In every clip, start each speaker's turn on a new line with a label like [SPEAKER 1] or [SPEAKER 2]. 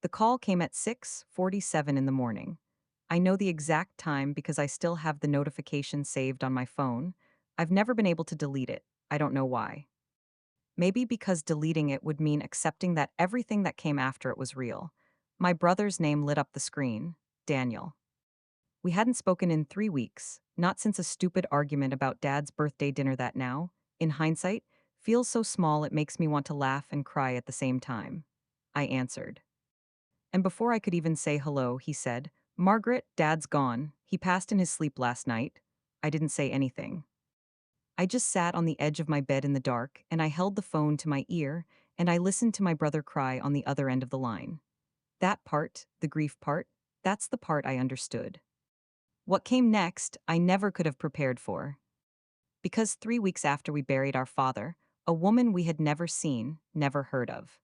[SPEAKER 1] The call came at 6:47 in the morning. I know the exact time because I still have the notification saved on my phone. I've never been able to delete it. I don't know why. Maybe because deleting it would mean accepting that everything that came after it was real. My brother's name lit up the screen, Daniel. We hadn't spoken in 3 weeks, not since a stupid argument about Dad's birthday dinner that now, in hindsight, feels so small it makes me want to laugh and cry at the same time. I answered. And before I could even say hello, he said, "Margaret, Dad's gone. He passed in his sleep last night." I didn't say anything. I just sat on the edge of my bed in the dark, and I held the phone to my ear, and I listened to my brother cry on the other end of the line. That part, the grief part, that's the part I understood. What came next, I never could have prepared for. Because 3 weeks after we buried our father, a woman we had never seen, never heard of,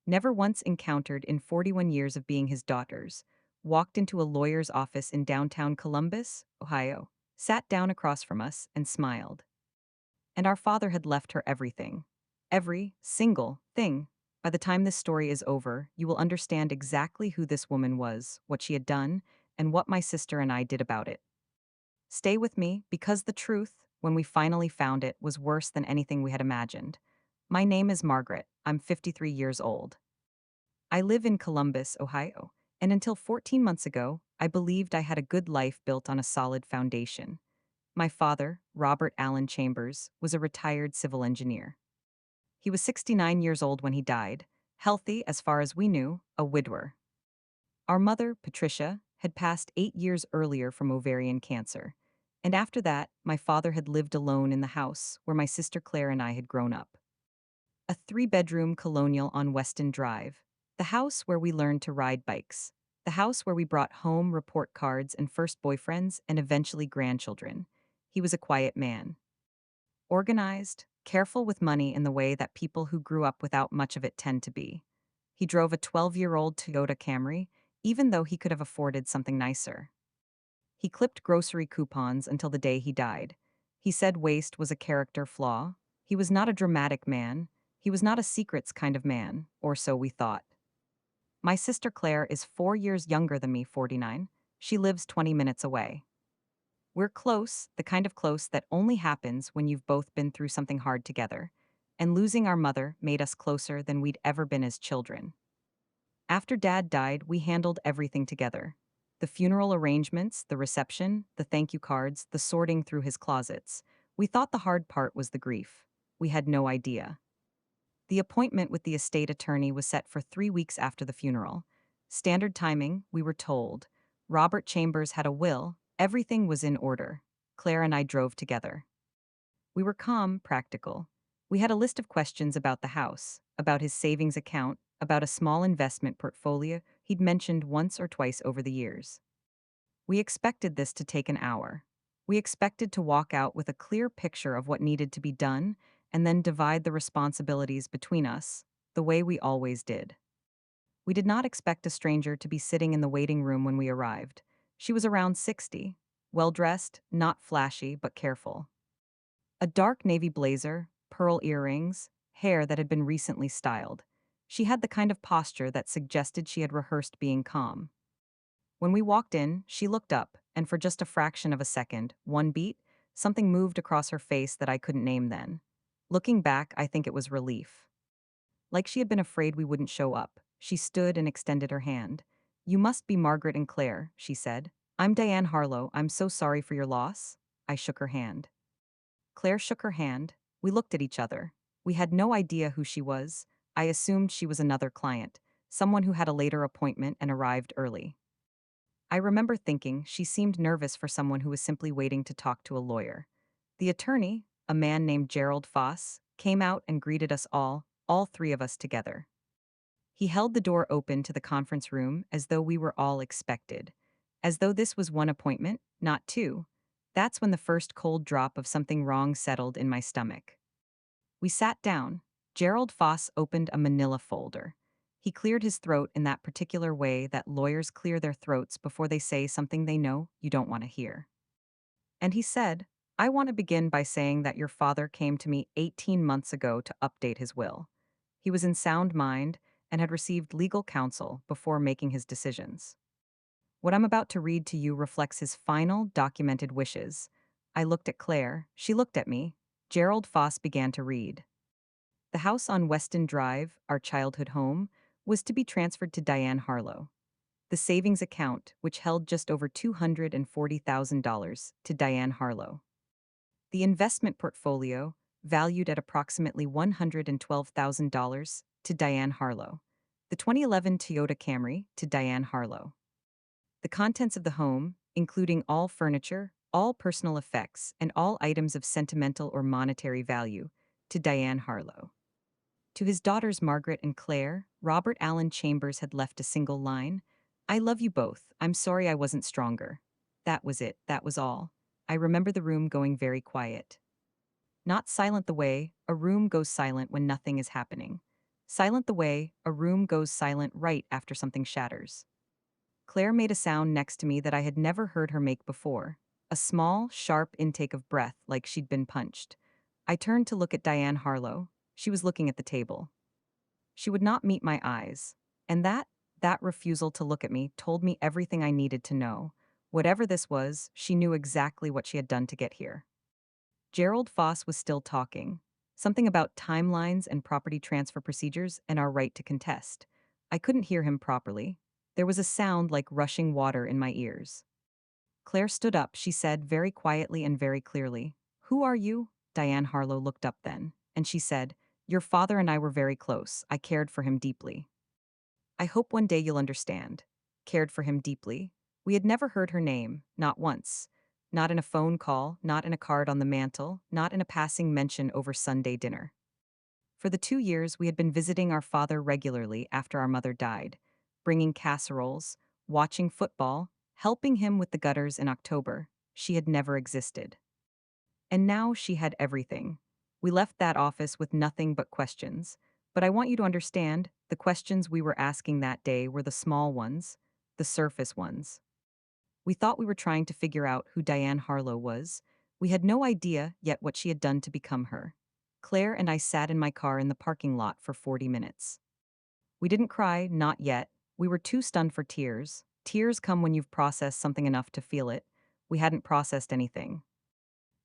[SPEAKER 1] never once encountered in 41 years of being his daughters, walked into a lawyer's office in downtown Columbus, Ohio, sat down across from us, and smiled. And our father had left her everything. Every single thing. By the time this story is over, you will understand exactly who this woman was, what she had done, and what my sister and I did about it. Stay with me, because the truth, when we finally found it, was worse than anything we had imagined. My name is Margaret. I'm 53 years old. I live in Columbus, Ohio, and until 14 months ago, I believed I had a good life built on a solid foundation. My father, Robert Allen Chambers, was a retired civil engineer. He was 69 years old when he died, healthy as far as we knew, a widower. Our mother, Patricia, had passed 8 years earlier from ovarian cancer. And after that, my father had lived alone in the house where my sister Claire and I had grown up. A three-bedroom colonial on Weston Drive. The house where we learned to ride bikes. The house where we brought home report cards and first boyfriends and eventually grandchildren. He was a quiet man. Organized, careful with money in the way that people who grew up without much of it tend to be. He drove a 12-year-old Toyota Camry, even though he could have afforded something nicer. He clipped grocery coupons until the day he died. He said waste was a character flaw. He was not a dramatic man. He was not a secrets kind of man, or so we thought. My sister Claire is 4 years younger than me, 49. She lives 20 minutes away. We're close, the kind of close that only happens when you've both been through something hard together. And losing our mother made us closer than we'd ever been as children. After Dad died, we handled everything together. The funeral arrangements, the reception, the thank you cards, the sorting through his closets. We thought the hard part was the grief. We had no idea. The appointment with the estate attorney was set for 3 weeks after the funeral. Standard timing, we were told. Robert Chambers had a will, everything was in order. Claire and I drove together. We were calm, practical. We had a list of questions about the house, about his savings account, about a small investment portfolio he'd mentioned once or twice over the years. We expected this to take an hour. We expected to walk out with a clear picture of what needed to be done and then divide the responsibilities between us, the way we always did. We did not expect a stranger to be sitting in the waiting room when we arrived. She was around 60, well dressed, not flashy, but careful. A dark navy blazer, pearl earrings, hair that had been recently styled. She had the kind of posture that suggested she had rehearsed being calm. When we walked in, she looked up, and for just a fraction of a second, one beat, something moved across her face that I couldn't name then. Looking back, I think it was relief. Like she had been afraid we wouldn't show up, she stood and extended her hand. "You must be Margaret and Claire," she said. "I'm Diane Harlow. I'm so sorry for your loss." I shook her hand. Claire shook her hand. We looked at each other. We had no idea who she was. I assumed she was another client, someone who had a later appointment and arrived early. I remember thinking she seemed nervous for someone who was simply waiting to talk to a lawyer. The attorney, a man named Gerald Foss, came out and greeted us all three of us together. He held the door open to the conference room as though we were all expected, as though this was one appointment, not two. That's when the first cold drop of something wrong settled in my stomach. We sat down. Gerald Foss opened a manila folder. He cleared his throat in that particular way that lawyers clear their throats before they say something they know you don't want to hear. And he said, "I want to begin by saying that your father came to me 18 months ago to update his will. He was in sound mind, and had received legal counsel before making his decisions. What I'm about to read to you reflects his final, documented wishes. I looked at Claire, she looked at me. Gerald Foss began to read. The house on Weston Drive, our childhood home, was to be transferred to Diane Harlow. The savings account, which held just over $240,000, to Diane Harlow. The investment portfolio, valued at approximately $112,000, to Diane Harlow. The 2011 Toyota Camry, to Diane Harlow. The contents of the home, including all furniture, all personal effects, and all items of sentimental or monetary value, to Diane Harlow. To his daughters Margaret and Claire, Robert Allen Chambers had left a single line. I love you both. I'm sorry I wasn't stronger. That was it. That was all. I remember the room going very quiet. Not silent the way a room goes silent when nothing is happening. Silent the way a room goes silent right after something shatters. Claire made a sound next to me that I had never heard her make before. A small, sharp intake of breath like she'd been punched. I turned to look at Diane Harlow. She was looking at the table. She would not meet my eyes. And that refusal to look at me told me everything I needed to know. Whatever this was, she knew exactly what she had done to get here. Gerald Foss was still talking. Something about timelines and property transfer procedures and our right to contest. I couldn't hear him properly. There was a sound like rushing water in my ears. Claire stood up, she said very quietly and very clearly. Who are you? Diane Harlow looked up then, and she said, your father and I were very close. I cared for him deeply. I hope one day you'll understand. Cared for him deeply. We had never heard her name, not once. Not in a phone call, not in a card on the mantel, not in a passing mention over Sunday dinner. For the 2 years we had been visiting our father regularly after our mother died, bringing casseroles, watching football, helping him with the gutters in October. She had never existed. And now she had everything. We left that office with nothing but questions. But I want you to understand, the questions we were asking that day were the small ones, the surface ones. We thought we were trying to figure out who Diane Harlow was. We had no idea yet what she had done to become her. Claire and I sat in my car in the parking lot for 40 minutes. We didn't cry, not yet. We were too stunned for tears. Tears come when you've processed something enough to feel it. We hadn't processed anything.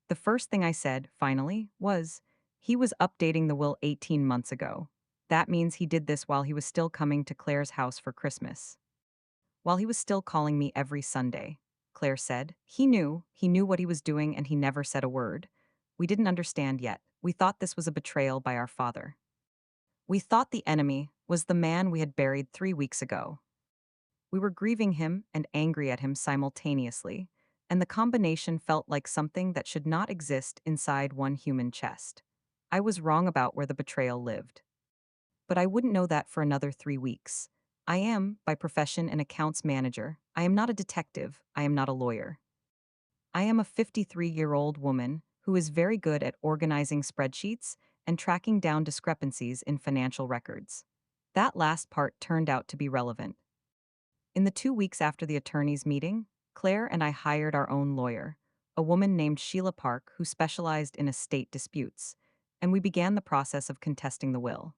[SPEAKER 1] The first thing I said, finally, was, he was updating the will 18 months ago. That means he did this while he was still coming to Claire's house for Christmas. While he was still calling me every Sunday. Claire said, he knew what he was doing and he never said a word. We didn't understand yet. We thought this was a betrayal by our father. We thought the enemy was the man we had buried 3 weeks ago. We were grieving him and angry at him simultaneously, and the combination felt like something that should not exist inside one human chest. I was wrong about where the betrayal lived. But I wouldn't know that for another 3 weeks. I am, by profession, an accounts manager. I am not a detective. I am not a lawyer. I am a 53-year-old woman who is very good at organizing spreadsheets and tracking down discrepancies in financial records. That last part turned out to be relevant. In the 2 weeks after the attorneys' meeting, Claire and I hired our own lawyer, a woman named Sheila Park who specialized in estate disputes, and we began the process of contesting the will.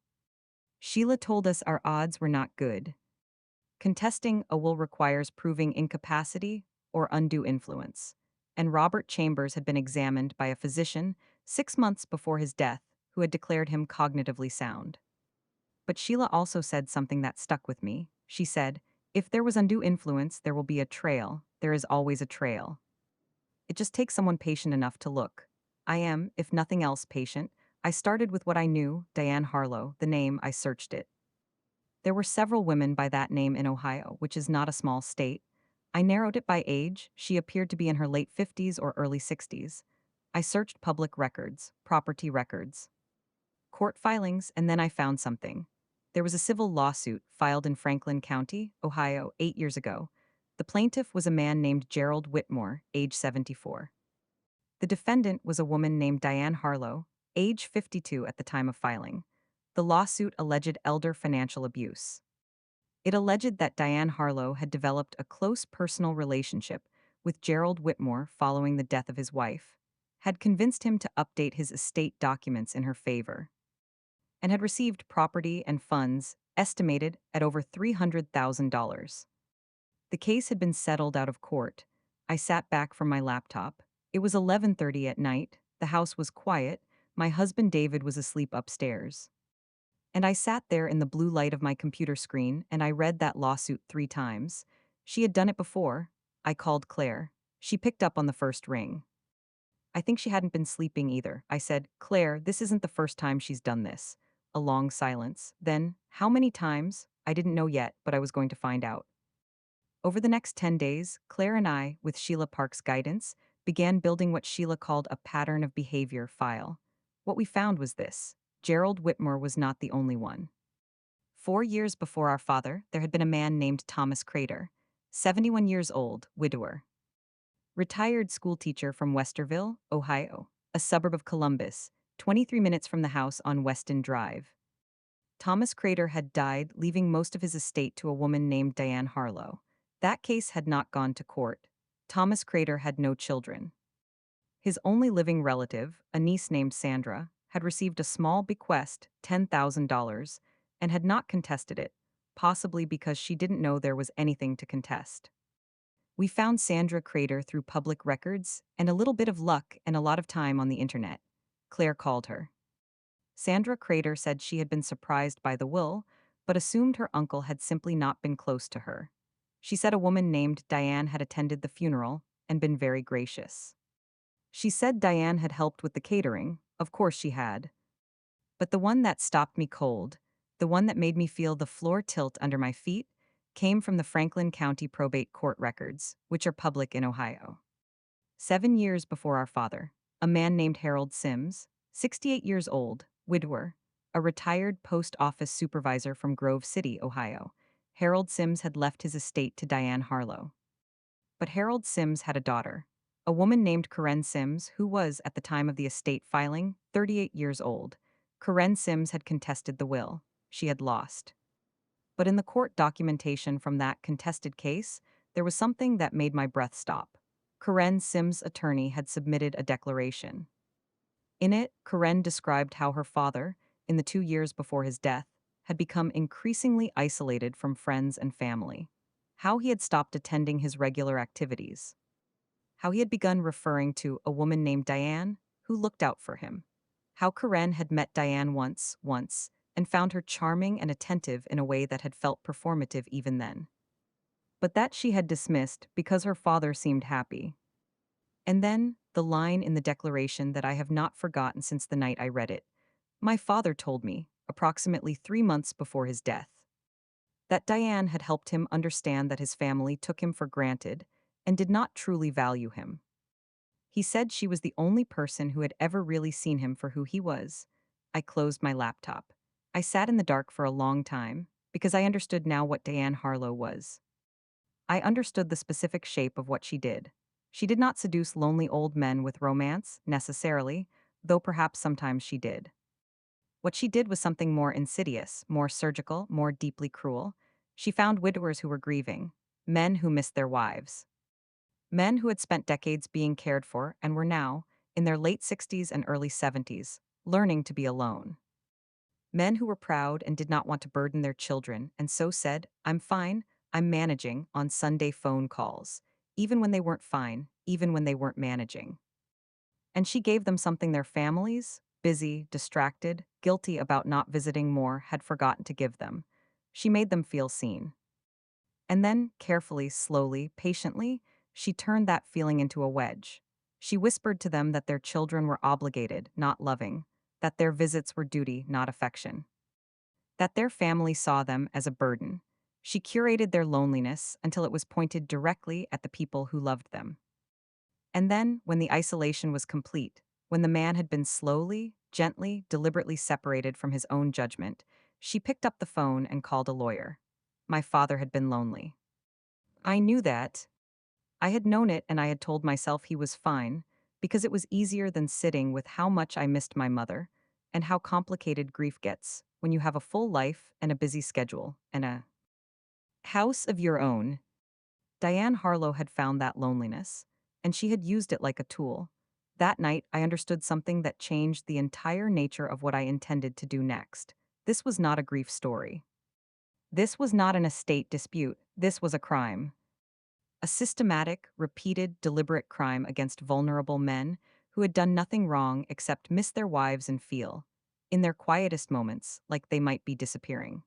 [SPEAKER 1] Sheila told us our odds were not good. Contesting a will requires proving incapacity or undue influence, and Robert Chambers had been examined by a physician 6 months before his death who had declared him cognitively sound. But Sheila also said something that stuck with me. She said, if there was undue influence, there will be a trail. There is always a trail. It just takes someone patient enough to look. I am, if nothing else, patient. I started with what I knew, Diane Harlow, the name, I searched it. There were several women by that name in Ohio, which is not a small state. I narrowed it by age. She appeared to be in her late 50s or early 60s. I searched public records, property records, court filings, and then I found something. There was a civil lawsuit filed in Franklin County, Ohio, 8 years ago. The plaintiff was a man named Gerald Whitmore, age 74. The defendant was a woman named Diane Harlow, age 52 at the time of filing. The lawsuit alleged elder financial abuse. It alleged that Diane Harlow had developed a close personal relationship with Gerald Whitmore following the death of his wife, had convinced him to update his estate documents in her favor, and had received property and funds estimated at over $300,000. The case had been settled out of court. I sat back from my laptop. It was 11:30 at night. The house was quiet. My husband David was asleep upstairs. And I sat there in the blue light of my computer screen and I read that lawsuit 3 times. She had done it before. I called Claire. She picked up on the first ring. I think she hadn't been sleeping either. I said, "Claire, this isn't the first time she's done this." A long silence. Then, "How many times?" I didn't know yet, but I was going to find out. Over the next 10 days, Claire and I, with Sheila Park's guidance, began building what Sheila called a pattern of behavior file. What we found was this: Gerald Whitmore was not the only one. 4 years before our father, there had been a man named Thomas Crater, 71 years old, widower, retired schoolteacher from Westerville, Ohio, a suburb of Columbus, 23 minutes from the house on Weston Drive. Thomas Crater had died, leaving most of his estate to a woman named Diane Harlow. That case had not gone to court. Thomas Crater had no children. His only living relative, a niece named Sandra, had received a small bequest, $10,000, and had not contested it, possibly because she didn't know there was anything to contest. We found Sandra Crater through public records and a little bit of luck and a lot of time on the internet. Claire called her. Sandra Crater said she had been surprised by the will, but assumed her uncle had simply not been close to her. She said a woman named Diane had attended the funeral and been very gracious. She said Diane had helped with the catering, of course she had. But the one that stopped me cold, the one that made me feel the floor tilt under my feet, came from the Franklin County probate court records, which are public in Ohio. 7 years before our father, a man named Harold Sims, 68 years old, widower, a retired post office supervisor from Grove City, Ohio. Harold Sims had left his estate to Diane Harlow. But Harold Sims had a daughter, a woman named Karen Sims, who was, at the time of the estate filing, 38 years old. Karen Sims had contested the will. She had lost. But in the court documentation from that contested case, there was something that made my breath stop. Karen Sims' attorney had submitted a declaration. In it, Karen described how her father, in the 2 years before his death, had become increasingly isolated from friends and family. How he had stopped attending his regular activities. How he had begun referring to a woman named Diane, who looked out for him. How Karen had met Diane once, and found her charming and attentive in a way that had felt performative even then. But that she had dismissed because her father seemed happy. And then, the line in the declaration that I have not forgotten since the night I read it. My father told me, approximately 3 months before his death, that Diane had helped him understand that his family took him for granted and did not truly value him. He said she was the only person who had ever really seen him for who he was. I closed my laptop. I sat in the dark for a long time, because I understood now what Diane Harlow was. I understood the specific shape of what she did. She did not seduce lonely old men with romance, necessarily, though perhaps sometimes she did. What she did was something more insidious, more surgical, more deeply cruel. She found widowers who were grieving, men who missed their wives, men who had spent decades being cared for and were now, in their late 60s and early 70s, learning to be alone. Men who were proud and did not want to burden their children and so said, "I'm fine, I'm managing," on Sunday phone calls, even when they weren't fine, even when they weren't managing. And she gave them something their families, busy, distracted, guilty about not visiting more, had forgotten to give them. She made them feel seen. And then, carefully, slowly, patiently, she turned that feeling into a wedge. She whispered to them that their children were obligated, not loving, that their visits were duty, not affection, that their family saw them as a burden. She curated their loneliness until it was pointed directly at the people who loved them. And then, when the isolation was complete, when the man had been slowly, gently, deliberately separated from his own judgment, she picked up the phone and called a lawyer. My father had been lonely. I knew that. I had known it and I had told myself he was fine, because it was easier than sitting with how much I missed my mother, and how complicated grief gets when you have a full life and a busy schedule and a house of your own. Diane Harlow had found that loneliness, and she had used it like a tool. That night, I understood something that changed the entire nature of what I intended to do next. This was not a grief story. This was not an estate dispute, this was a crime. A systematic, repeated, deliberate crime against vulnerable men who had done nothing wrong except miss their wives and feel, in their quietest moments, like they might be disappearing.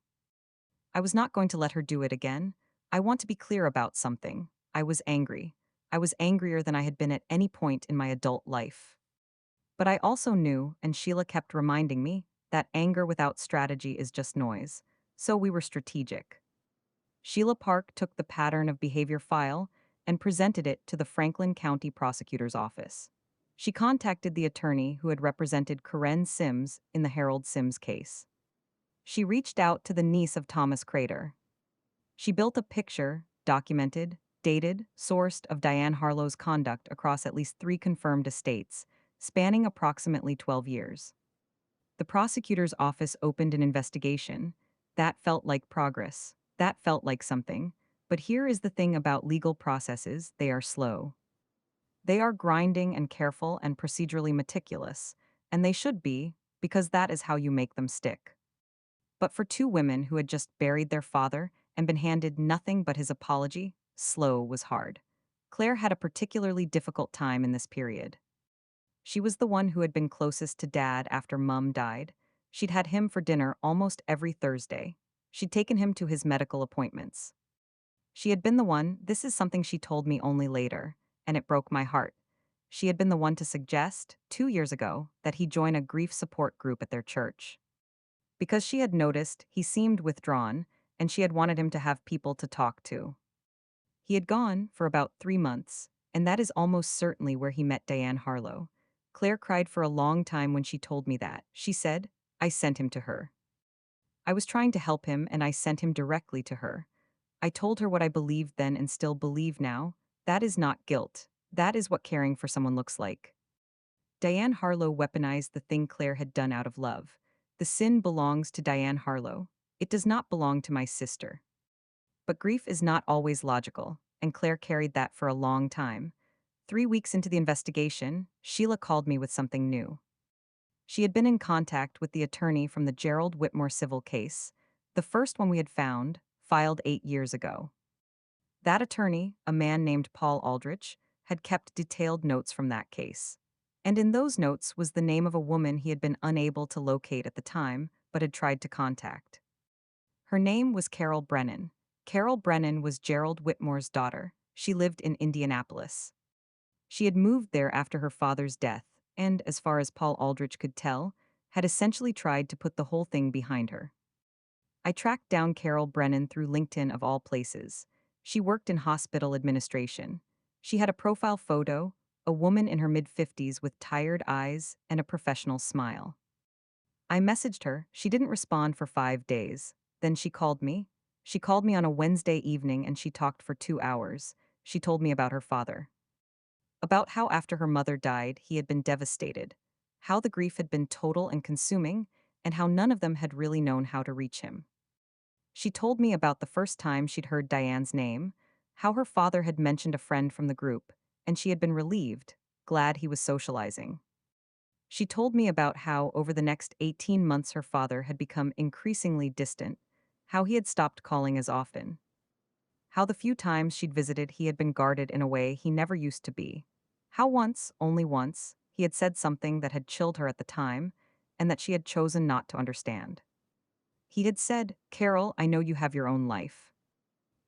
[SPEAKER 1] I was not going to let her do it again. I want to be clear about something. I was angry. I was angrier than I had been at any point in my adult life. But I also knew, and Sheila kept reminding me, that anger without strategy is just noise. So we were strategic. Sheila Park took the pattern of behavior file and presented it to the Franklin County Prosecutor's Office. She contacted the attorney who had represented Karen Sims in the Harold Sims case. She reached out to the niece of Thomas Crater. She built a picture, documented, dated, sourced of Diane Harlow's conduct across at least 3 confirmed estates, spanning approximately 12 years. The prosecutor's office opened an investigation. That felt like progress. That felt like something. But here is the thing about legal processes, they are slow. They are grinding and careful and procedurally meticulous, and they should be, because that is how you make them stick. But for 2 women who had just buried their father and been handed nothing but his apology, slow was hard. Claire had a particularly difficult time in this period. She was the one who had been closest to Dad after Mum died. She'd had him for dinner almost every Thursday. She'd taken him to his medical appointments. She had been the one, this is something she told me only later, and it broke my heart. She had been the one to suggest, 2 years ago, that he join a grief support group at their church. Because she had noticed he seemed withdrawn, and she had wanted him to have people to talk to. He had gone for about 3 months, and that is almost certainly where he met Diane Harlow. Claire cried for a long time when she told me that. She said, I sent him to her. I was trying to help him, and I sent him directly to her. I told her what I believed then and still believe now. That is not guilt. That is what caring for someone looks like. Diane Harlow weaponized the thing Claire had done out of love. The sin belongs to Diane Harlow. It does not belong to my sister. But grief is not always logical, and Claire carried that for a long time. 3 weeks into the investigation, Sheila called me with something new. She had been in contact with the attorney from the Gerald Whitmore civil case, the first one we had found, filed 8 years ago. That attorney, a man named Paul Aldrich, had kept detailed notes from that case. And in those notes was the name of a woman he had been unable to locate at the time, but had tried to contact. Her name was Carol Brennan. Carol Brennan was Gerald Whitmore's daughter. She lived in Indianapolis. She had moved there after her father's death, and, as far as Paul Aldrich could tell, had essentially tried to put the whole thing behind her. I tracked down Carol Brennan through LinkedIn of all places. She worked in hospital administration. She had a profile photo, a woman in her mid-50s with tired eyes and a professional smile. I messaged her. She didn't respond for 5 days. Then she called me. She called me on a Wednesday evening and she talked for 2 hours. She told me about her father. About how after her mother died, he had been devastated. How the grief had been total and consuming, and how none of them had really known how to reach him. She told me about the first time she'd heard Diane's name, how her father had mentioned a friend from the group, and she had been relieved, glad he was socializing. She told me about how, over the next 18 months, her father had become increasingly distant, how he had stopped calling as often, how the few times she'd visited he had been guarded in a way he never used to be, how once, only once, he had said something that had chilled her at the time, and that she had chosen not to understand. He had said, Carol, I know you have your own life.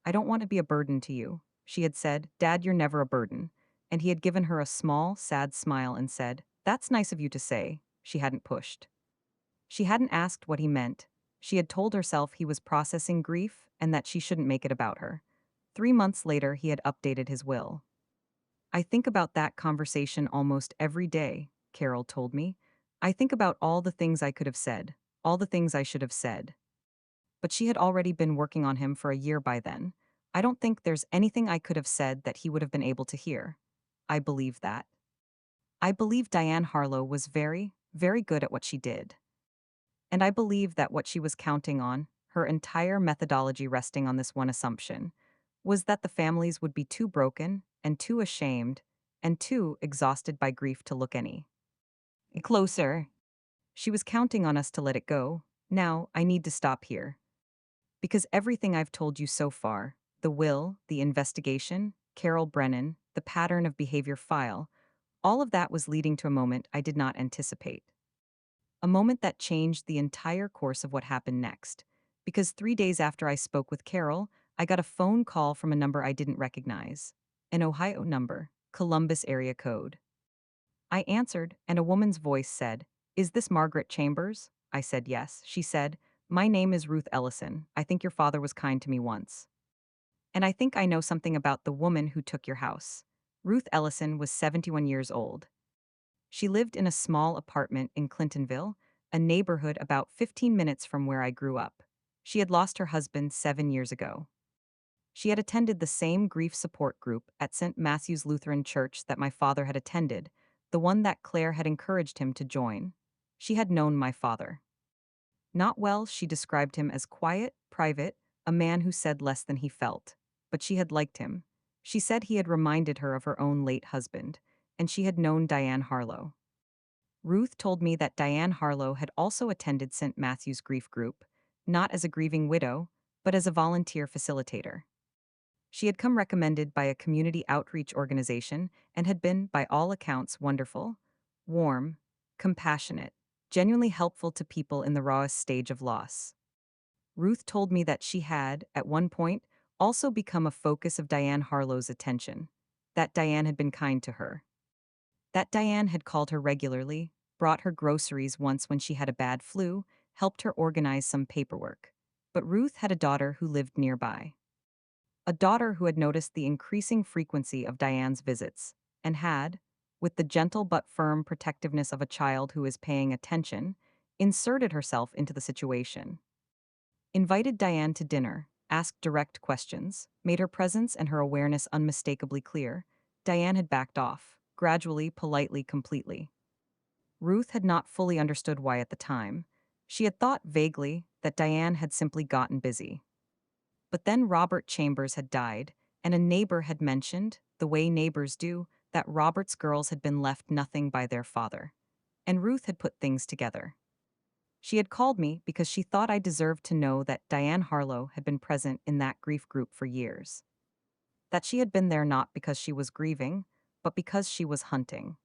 [SPEAKER 1] I don't want to be a burden to you. She had said, Dad, you're never a burden. And he had given her a small, sad smile and said, That's nice of you to say. She hadn't pushed. She hadn't asked what he meant. She had told herself he was processing grief and that she shouldn't make it about her. 3 months later, he had updated his will. I think about that conversation almost every day, Carol told me. I think about all the things I could have said, all the things I should have said. But she had already been working on him for a year by then. I don't think there's anything I could have said that he would have been able to hear. I believe that. I believe Diane Harlow was very, very good at what she did. And I believe that what she was counting on, her entire methodology resting on this one assumption, was that the families would be too broken and too ashamed and too exhausted by grief to look any closer. She was counting on us to let it go. Now, I need to stop here. Because everything I've told you so far, the will, the investigation, Carol Brennan, the pattern of behavior file, all of that was leading to a moment I did not anticipate. A moment that changed the entire course of what happened next. Because 3 days after I spoke with Carol, I got a phone call from a number I didn't recognize. An Ohio number, Columbus area code. I answered, and a woman's voice said, "Is this Margaret Chambers?" I said yes. She said, "My name is Ruth Ellison. I think your father was kind to me once. And I think I know something about the woman who took your house." Ruth Ellison was 71 years old. She lived in a small apartment in Clintonville, a neighborhood about 15 minutes from where I grew up. She had lost her husband 7 years ago. She had attended the same grief support group at St. Matthew's Lutheran Church that my father had attended, the one that Claire had encouraged him to join. She had known my father. Not well, she described him as quiet, private, a man who said less than he felt. But she had liked him. She said he had reminded her of her own late husband, and she had known Diane Harlow. Ruth told me that Diane Harlow had also attended St. Matthew's grief group, not as a grieving widow, but as a volunteer facilitator. She had come recommended by a community outreach organization and had been, by all accounts, wonderful, warm, compassionate, genuinely helpful to people in the rawest stage of loss. Ruth told me that she had, at one point, also become a focus of Diane Harlow's attention, that Diane had been kind to her, that Diane had called her regularly, brought her groceries once when she had a bad flu, helped her organize some paperwork. But Ruth had a daughter who lived nearby. A daughter who had noticed the increasing frequency of Diane's visits, and had, with the gentle but firm protectiveness of a child who is paying attention, inserted herself into the situation. Invited Diane to dinner, asked direct questions, made her presence and her awareness unmistakably clear. Diane had backed off, gradually, politely, completely. Ruth had not fully understood why at the time. She had thought vaguely that Diane had simply gotten busy. But then Robert Chambers had died, and a neighbor had mentioned, the way neighbors do, that Robert's girls had been left nothing by their father. And Ruth had put things together. She had called me because she thought I deserved to know that Diane Harlow had been present in that grief group for years. That she had been there not because she was grieving, but because she was hunting.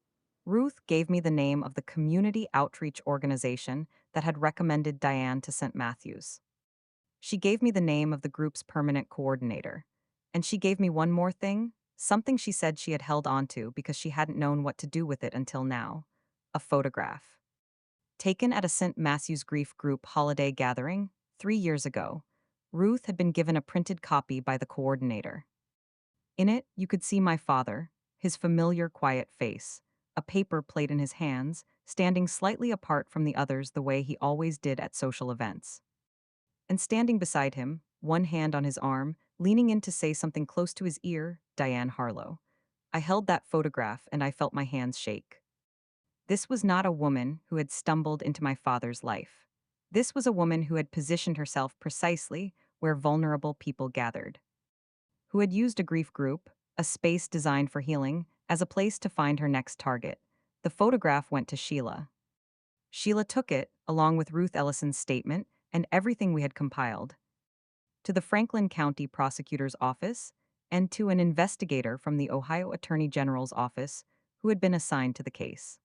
[SPEAKER 1] Ruth gave me the name of the community outreach organization that had recommended Diane to St. Matthew's. She gave me the name of the group's permanent coordinator. And she gave me one more thing, something she said she had held onto because she hadn't known what to do with it until now: a photograph. Taken at a St. Matthew's Grief Group holiday gathering 3 years ago, Ruth had been given a printed copy by the coordinator. In it, you could see my father, his familiar quiet face, a paper plate in his hands, standing slightly apart from the others the way he always did at social events. And standing beside him, one hand on his arm, leaning in to say something close to his ear, Diane Harlow. I held that photograph and I felt my hands shake. This was not a woman who had stumbled into my father's life. This was a woman who had positioned herself precisely where vulnerable people gathered, who had used a grief group, a space designed for healing, as a place to find her next target. The photograph went to Sheila. Sheila took it, along with Ruth Ellison's statement and everything we had compiled, to the Franklin County Prosecutor's Office and to an investigator from the Ohio Attorney General's office who had been assigned to the case.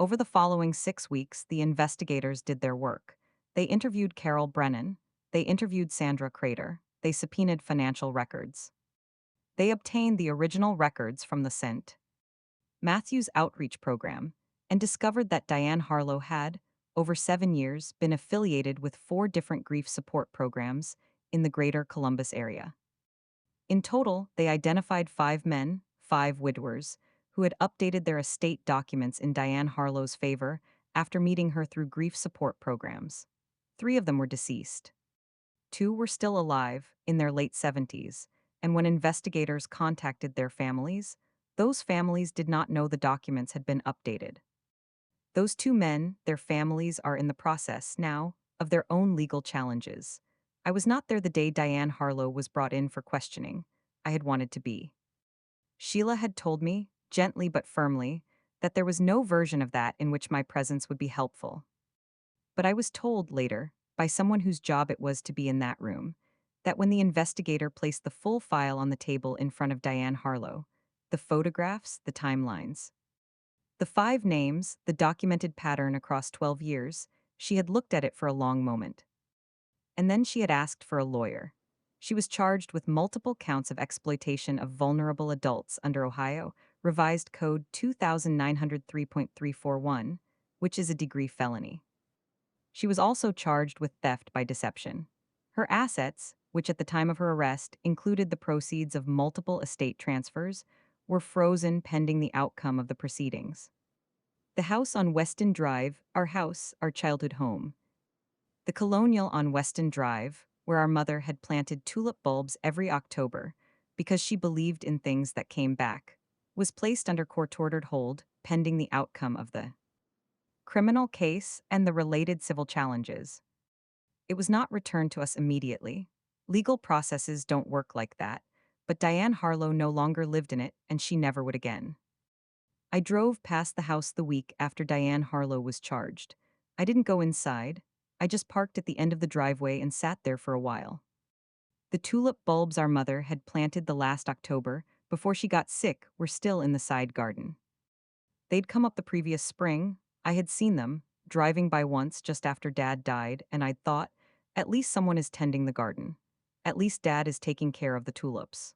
[SPEAKER 1] Over the following 6 weeks, the investigators did their work. They interviewed Carol Brennan. They interviewed Sandra Crater. They subpoenaed financial records. They obtained the original records from the St. Matthew's outreach program and discovered that Diane Harlow had, over 7 years, been affiliated with 4 different grief support programs in the greater Columbus area. In total, they identified 5 men, 5 widowers, who had updated their estate documents in Diane Harlow's favor after meeting her through grief support programs. 3 of them were deceased. 2 were still alive, in their late 70s, and when investigators contacted their families, those families did not know the documents had been updated. Those 2 men, their families are in the process, now, of their own legal challenges. I was not there the day Diane Harlow was brought in for questioning. I had wanted to be. Sheila had told me, gently but firmly, that there was no version of that in which my presence would be helpful. But I was told later by someone whose job it was to be in that room, that when the investigator placed the full file on the table in front of Diane Harlow, the photographs, the timelines, the 5 names, the documented pattern across 12 years, she had looked at it for a long moment. And then she had asked for a lawyer. She was charged with multiple counts of exploitation of vulnerable adults under Ohio Revised Code 2903.341, which is a degree felony. She was also charged with theft by deception. Her assets, which at the time of her arrest included the proceeds of multiple estate transfers, were frozen pending the outcome of the proceedings. The house on Weston Drive, our house, our childhood home. The colonial on Weston Drive, where our mother had planted tulip bulbs every October because she believed in things that came back, was placed under court-ordered hold pending the outcome of the criminal case and the related civil challenges. It was not returned to us immediately. Legal processes don't work like that, but Diane Harlow no longer lived in it and she never would again. I drove past the house the week after Diane Harlow was charged. I didn't go inside. I just parked at the end of the driveway and sat there for a while. The tulip bulbs our mother had planted the last October, before she got sick, were still in the side garden. They'd come up the previous spring. I had seen them, driving by once just after Dad died, and I'd thought, at least someone is tending the garden. At least Dad is taking care of the tulips.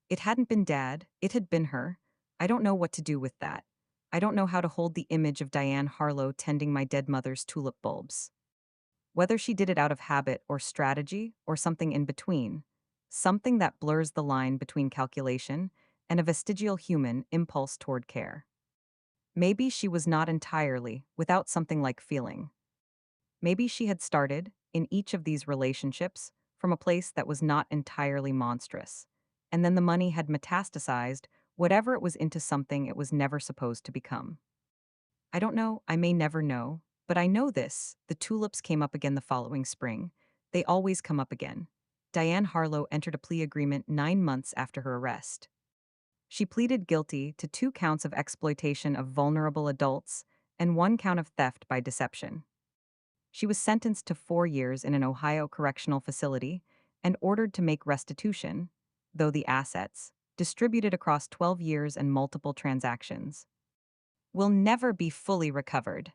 [SPEAKER 1] It hadn't been Dad, it had been her. I don't know what to do with that. I don't know how to hold the image of Diane Harlow tending my dead mother's tulip bulbs. Whether she did it out of habit or strategy or something in between, something that blurs the line between calculation and a vestigial human impulse toward care. Maybe she was not entirely without something like feeling. Maybe she had started, in each of these relationships, from a place that was not entirely monstrous, and then the money had metastasized whatever it was into something it was never supposed to become. I don't know, I may never know, but I know this: the tulips came up again the following spring. They always come up again. Diane Harlow entered a plea agreement 9 months after her arrest. She pleaded guilty to 2 counts of exploitation of vulnerable adults and 1 count of theft by deception. She was sentenced to 4 years in an Ohio correctional facility and ordered to make restitution, though the assets, distributed across 12 years and multiple transactions, will never be fully recovered.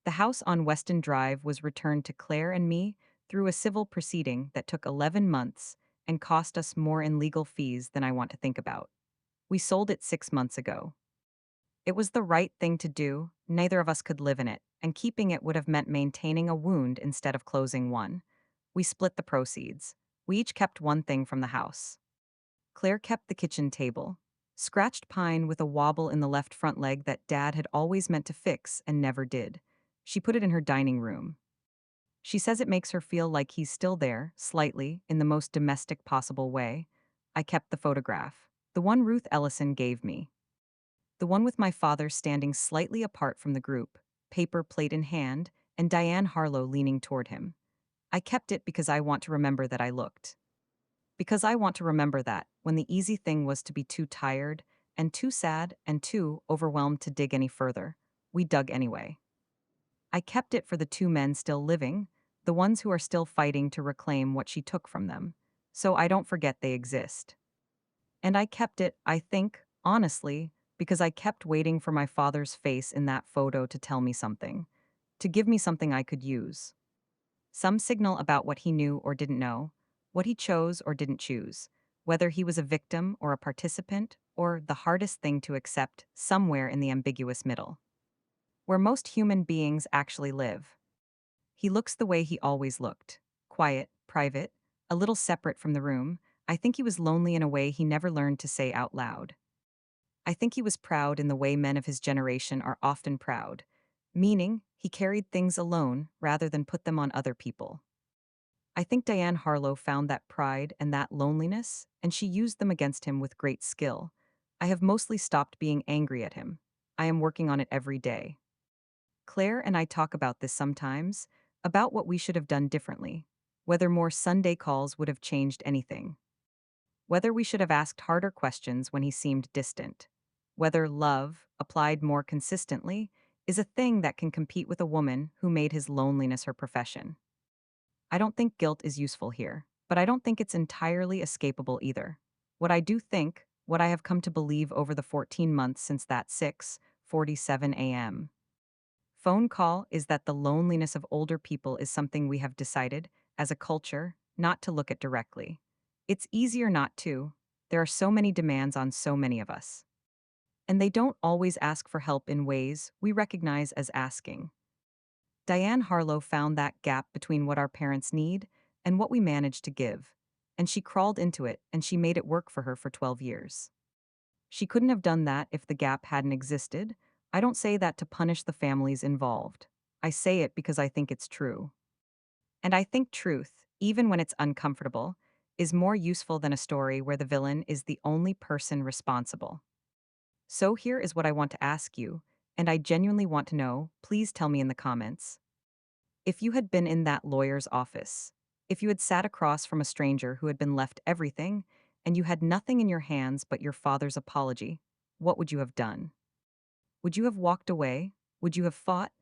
[SPEAKER 1] The house on Weston Drive was returned to Claire and me through a civil proceeding that took 11 months and cost us more in legal fees than I want to think about. We sold it 6 months ago. It was the right thing to do, neither of us could live in it, and keeping it would have meant maintaining a wound instead of closing one. We split the proceeds. We each kept one thing from the house. Claire kept the kitchen table, scratched pine with a wobble in the left front leg that Dad had always meant to fix and never did. She put it in her dining room. She says it makes her feel like he's still there, slightly, in the most domestic possible way. I kept the photograph, the one Ruth Ellison gave me. The one with my father standing slightly apart from the group, paper plate in hand, and Diane Harlow leaning toward him. I kept it because I want to remember that I looked. Because I want to remember that, when the easy thing was to be too tired, and too sad, and too overwhelmed to dig any further, we dug anyway. I kept it for the 2 men still living, the ones who are still fighting to reclaim what she took from them, so I don't forget they exist. And I kept it, I think, honestly, because I kept waiting for my father's face in that photo to tell me something, to give me something I could use. Some signal about what he knew or didn't know, what he chose or didn't choose, whether he was a victim or a participant, or, the hardest thing to accept, somewhere in the ambiguous middle, where most human beings actually live. He looks the way he always looked: quiet, private, a little separate from the room. I think he was lonely in a way he never learned to say out loud. I think he was proud in the way men of his generation are often proud, meaning he carried things alone rather than put them on other people. I think Diane Harlow found that pride and that loneliness, and she used them against him with great skill. I have mostly stopped being angry at him. I am working on it every day. Claire and I talk about this sometimes, about what we should have done differently, whether more Sunday calls would have changed anything, whether we should have asked harder questions when he seemed distant, whether love, applied more consistently, is a thing that can compete with a woman who made his loneliness her profession. I don't think guilt is useful here, but I don't think it's entirely escapable either. What I have come to believe over the 14 months since that 6:47 a.m. phone call is that the loneliness of older people is something we have decided, as a culture, not to look at directly. It's easier not to. There are so many demands on so many of us. And they don't always ask for help in ways we recognize as asking. Diane Harlow found that gap between what our parents need and what we manage to give. And she crawled into it and she made it work for her for 12 years. She couldn't have done that if the gap hadn't existed. I don't say that to punish the families involved. I say it because I think it's true. And I think truth, even when it's uncomfortable, is more useful than a story where the villain is the only person responsible. So here is what I want to ask you, and I genuinely want to know, please tell me in the comments. If you had been in that lawyer's office, if you had sat across from a stranger who had been left everything, and you had nothing in your hands but your father's apology, what would you have done? Would you have walked away? Would you have fought?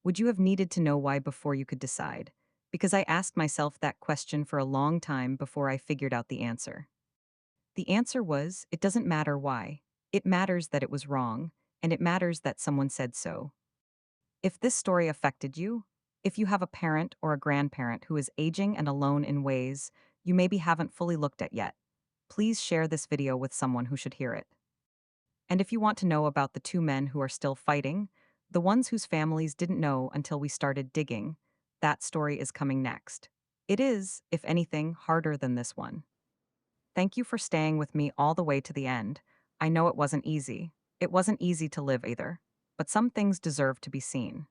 [SPEAKER 1] Would you have needed to know why before you could decide? Because I asked myself that question for a long time before I figured out the answer. The answer was, it doesn't matter why. It matters that it was wrong, and it matters that someone said so. If this story affected you, if you have a parent or a grandparent who is aging and alone in ways you maybe haven't fully looked at yet, please share this video with someone who should hear it. And if you want to know about the two men who are still fighting, the ones whose families didn't know until we started digging, that story is coming next. It is, if anything, harder than this one. Thank you for staying with me all the way to the end. I know it wasn't easy. It wasn't easy to live either. But some things deserve to be seen.